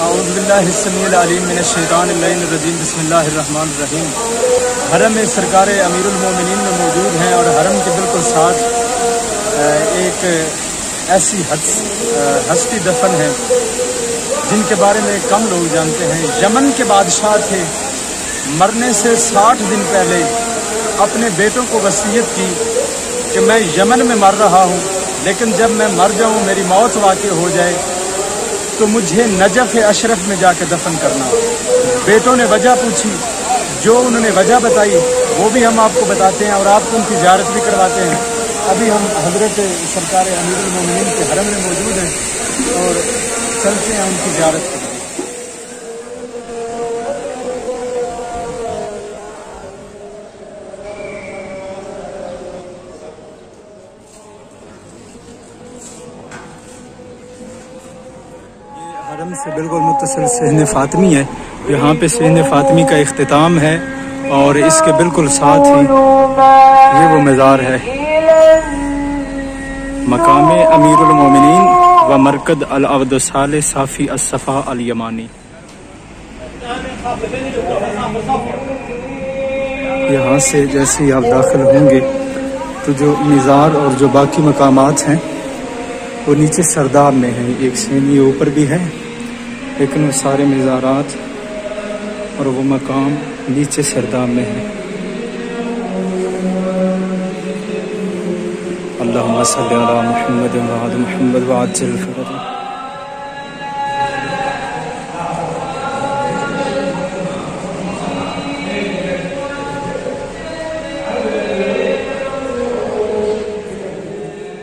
اعوذ باللہ السمیع العلیم من الشیطان اللعین الرجیم بسم اللہ الرحمن الرحیم۔ حرم میں سرکار امیر المومنین میں موجود ہیں اور حرم کے بالکل ساتھ ایک ایسی ہستی دفن ہے جن کے بارے میں کم لوگ جانتے ہیں۔ یمن کے بادشاہ تھے، مرنے سے 60 دن پہلے اپنے بیٹوں کو وصیت کی کہ میں یمن میں مر رہا ہوں، لیکن جب میں مر جاؤں، میری موت واقع ہو جائے تو مجھے نجف اشرف میں جا کے دفن کرنا۔ بیٹوں نے وجہ پوچھی، جو انہوں نے وجہ بتائی وہ بھی ہم آپ کو بتاتے ہیں اور آپ کو ان کی زیارت بھی کرواتے ہیں۔ ابھی ہم حضرت سرکار امیر المومنین کے حرم میں موجود ہیں اور چلتے ہیں ان کی زیارت کریں۔ حرم سے بالکل متصل صحن فاطمی ہے، یہاں پہ صحن فاطمی کا اختتام ہے اور اس کے بالکل ساتھ ہی یہ وہ مزار ہے، مقام امیر المومنین و مرکز العبد الصالح صافی الصفا الیمانی۔ یہاں سے جیسے ہی آپ داخل ہوں گے تو جو مزار اور جو باقی مقامات ہیں وہ نیچے سرداب میں ہیں، ایک سینی اوپر بھی ہے، لیکن وہ سارے مزارات اور وہ مقام نیچے سرداب میں ہیں۔ اللہم صلی علی محمد و آل محمد وعجل فرجہ۔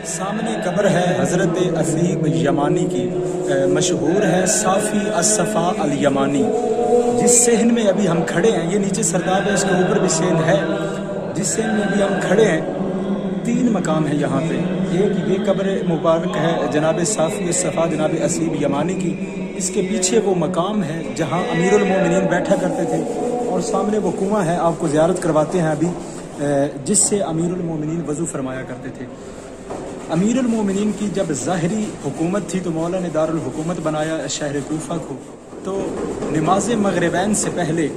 سامنے قبر ہے حضرت اسیب یمانی کی، مشہور ہے صافی الصفا الیمانی۔ جس صحن میں ابھی ہم کھڑے ہیں، یہ نیچے سرداب ہے، اس کے اوپر بھی صحن ہے، جس صحن میں ابھی ہم کھڑے ہیں 3 مقام ہیں یہاں پہ۔ ایک یہ قبر مبارک ہے جناب صافی الصفا جناب اسیب یمانی کی، اس کے پیچھے وہ مقام ہے جہاں امیر المومنین بیٹھا کرتے تھے، اور سامنے وہ کنواں ہے، آپ کو زیارت کرواتے ہیں ابھی، جس سے امیر المومنین وضو فرمایا کرتے تھے۔ امیر المومنین کی جب ظاہری حکومت تھی تو مولا نے دارالحکومت بنایا شہر کوفہ کو، تو نماز مغربین سے پہلے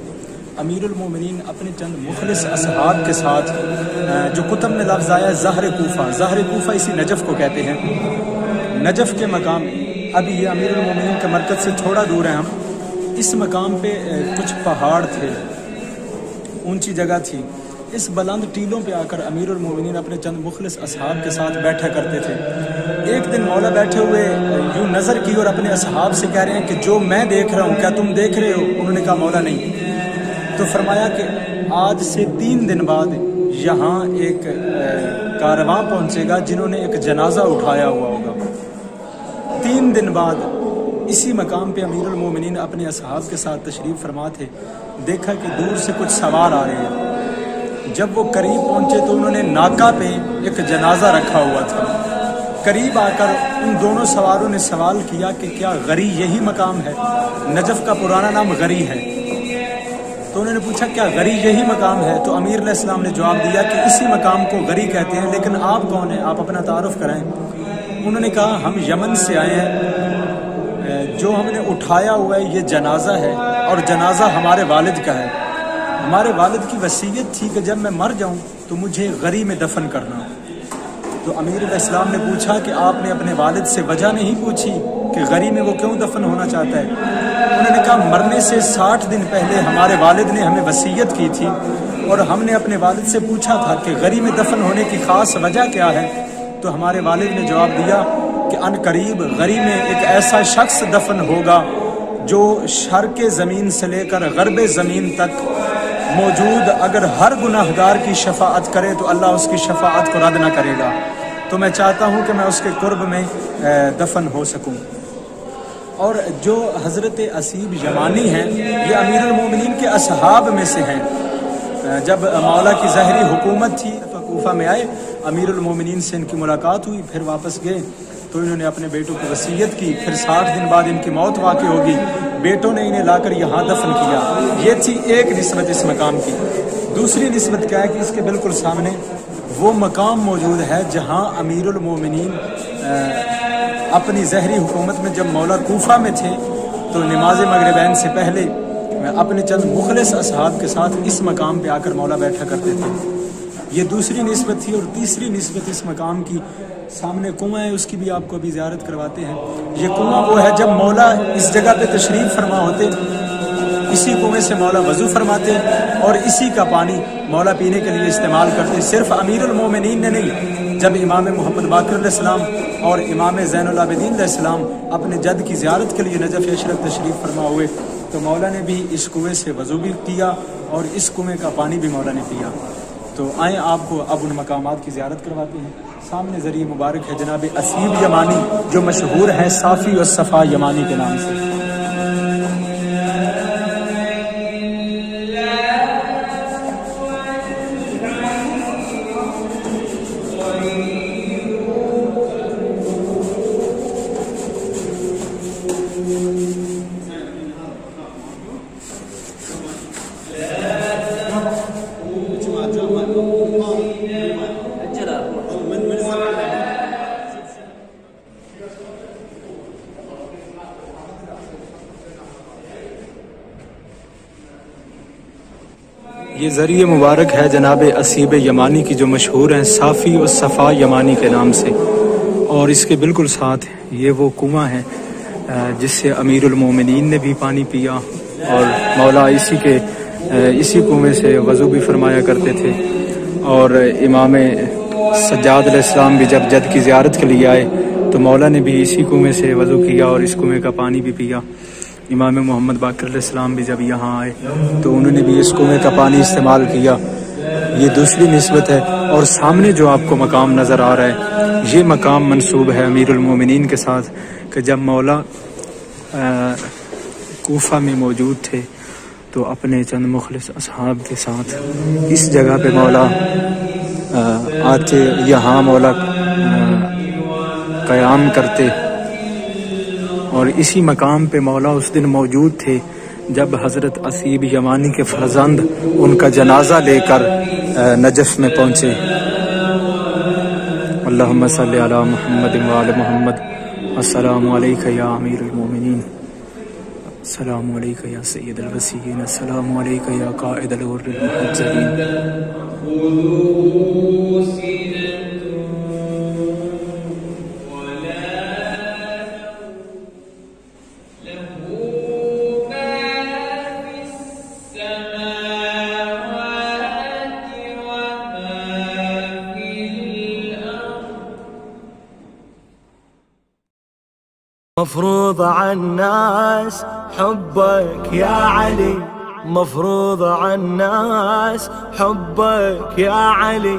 امیر المومنین اپنے چند مخلص اصحاب کے ساتھ، جو کتب میں لفظ آیا ظاہر کوفہ اسی نجف کو کہتے ہیں، نجف کے مقام، ابھی یہ امیر المومنین کے مرکز سے تھوڑا دور ہے ہم، اس مقام پہ کچھ پہاڑ تھے، اونچی جگہ تھی، اس بلند ٹیلوں پہ آ کر امیر المومنین اپنے چند مخلص اصحاب کے ساتھ بیٹھا کرتے تھے۔ ایک دن مولا بیٹھے ہوئے یوں نظر کی اور اپنے اصحاب سے کہہ رہے ہیں کہ جو میں دیکھ رہا ہوں کیا تم دیکھ رہے ہو؟ انہوں نے کہا مولا نہیں۔ تو فرمایا کہ آج سے 3 دن بعد یہاں ایک کارواں پہنچے گا جنہوں نے ایک جنازہ اٹھایا ہوا ہوگا۔ 3 دن بعد اسی مقام پہ امیر المومنین اپنے اصحاب کے ساتھ تشریف فرما تھے، دیکھا کہ دور سے کچھ سوار آ رہے ہیں۔ جب وہ قریب پہنچے تو انہوں نے ناکہ پہ ایک جنازہ رکھا ہوا تھا۔ قریب آ کر ان دونوں سواروں نے سوال کیا کہ کیا غری یہی مقام ہے؟ نجف کا پرانا نام غری ہے، تو انہوں نے پوچھا کیا غری یہی مقام ہے؟ تو امیر علیہ السلام نے جواب دیا کہ اسی مقام کو غری کہتے ہیں، لیکن آپ کون ہیں؟ آپ اپنا تعارف کرائیں۔ انہوں نے کہا ہم یمن سے آئے ہیں، جو ہم نے اٹھایا ہوا ہے یہ جنازہ ہے، اور جنازہ ہمارے والد کا ہے۔ ہمارے والد کی وصیت تھی کہ جب میں مر جاؤں تو مجھے غری میں دفن کرنا۔ تو امیر علیہ السلام نے پوچھا کہ آپ نے اپنے والد سے وجہ نہیں پوچھی کہ غری میں وہ کیوں دفن ہونا چاہتا ہے؟ انہوں نے کہا مرنے سے 60 دن پہلے ہمارے والد نے ہمیں وصیت کی تھی اور ہم نے اپنے والد سے پوچھا تھا کہ غری میں دفن ہونے کی خاص وجہ کیا ہے، تو ہمارے والد نے جواب دیا کہ ان قریب غری میں ایک ایسا شخص دفن ہوگا جو شرق زمین سے لے کر غرب زمین تک موجود، اگر ہر گناہگار کی شفاعت کرے تو اللہ اس کی شفاعت کو رد نہ کرے گا۔ تو میں چاہتا ہوں کہ میں اس کے قرب میں دفن ہو سکوں۔ اور جو حضرت اسیب یمانی ہیں یہ امیر المومنین کے اصحاب میں سے ہیں۔ جب مولا کی ظاہری حکومت تھی کوفہ میں آئے، امیر المومنین سے ان کی ملاقات ہوئی، پھر واپس گئے تو انہوں نے اپنے بیٹوں کو وصیت کی، پھر 60 دن بعد ان کی موت واقع ہوگی، بیٹوں نے انہیں لا کر یہاں دفن کیا۔ یہ تھی ایک نسبت اس مقام کی۔ دوسری نسبت کیا ہے کہ اس کے بالکل سامنے وہ مقام موجود ہے جہاں امیر المومنین اپنی ظاہری حکومت میں جب مولا کوفہ میں تھے تو نماز مغربین سے پہلے اپنے چند مخلص اصحاب کے ساتھ اس مقام پہ آ کر مولا بیٹھا کرتے تھے۔ یہ دوسری نسبت تھی۔ اور تیسری نسبت اس مقام کی، سامنے کنواں ہے، اس کی بھی آپ کو ابھی زیارت کرواتے ہیں۔ یہ کنواں وہ ہے جب مولا اس جگہ پہ تشریف فرما ہوتے، اسی کنویں سے مولا وضو فرماتے اور اسی کا پانی مولا پینے کے لیے استعمال کرتے۔ صرف امیر المومنین نے نہیں، جب امام محمد باقر علیہ السلام اور امام زین العابدین علیہ السلام اپنے جد کی زیارت کے لیے نجف اشرف تشریف فرما ہوئے تو مولا نے بھی اس کنویں سے وضو بھی کیا اور اس کنویں کا پانی بھی مولا نے پیا۔ تو آئیں آپ کو اب ان مقامات کی زیارت کرواتے ہیں۔ سامنے ذریعہ مبارک ہے جناب اسیب یمانی، جو مشہور ہے صافی اور صفا یمانی کے نام سے۔ یہ ذریعہ مبارک ہے جناب اسیب یمانی کی، جو مشہور ہیں صافی اور صفا یمانی کے نام سے، اور اس کے بالکل ساتھ یہ وہ کنواں ہے جس سے امیر المومنین نے بھی پانی پیا اور مولا اسی کنویں سے وضو بھی فرمایا کرتے تھے۔ اور امام سجاد علیہ السلام بھی جب جد کی زیارت کے لیے آئے تو مولا نے بھی اسی کنویں سے وضو کیا اور اس کنویں کا پانی بھی پیا۔ امام محمد باقر علیہ السلام بھی جب یہاں آئے تو انہوں نے بھی اس کنویں کا پانی استعمال کیا۔ یہ دوسری نسبت ہے۔ اور سامنے جو آپ کو مقام نظر آ رہا ہے، یہ مقام منسوب ہے امیر المومنین کے ساتھ، کہ جب مولا کوفہ میں موجود تھے تو اپنے چند مخلص اصحاب کے ساتھ اس جگہ پہ مولا آتے، یہاں مولا قیام کرتے، اور اسی مقام پہ مولا اس دن موجود تھے جب حضرت اسیب یمانی کے فرزند ان کا جنازہ لے کر نجف میں پہنچے۔ اللہم صلی علی محمد وآل محمد۔ السلام علیکہ یا امیر المومنین، السلام علیکہ یا سید الوصیین، السلام علیکہ یا قائد الغر المحجلین۔ مفروض على الناس حبك يا علي، مفروض على الناس حبك يا علي.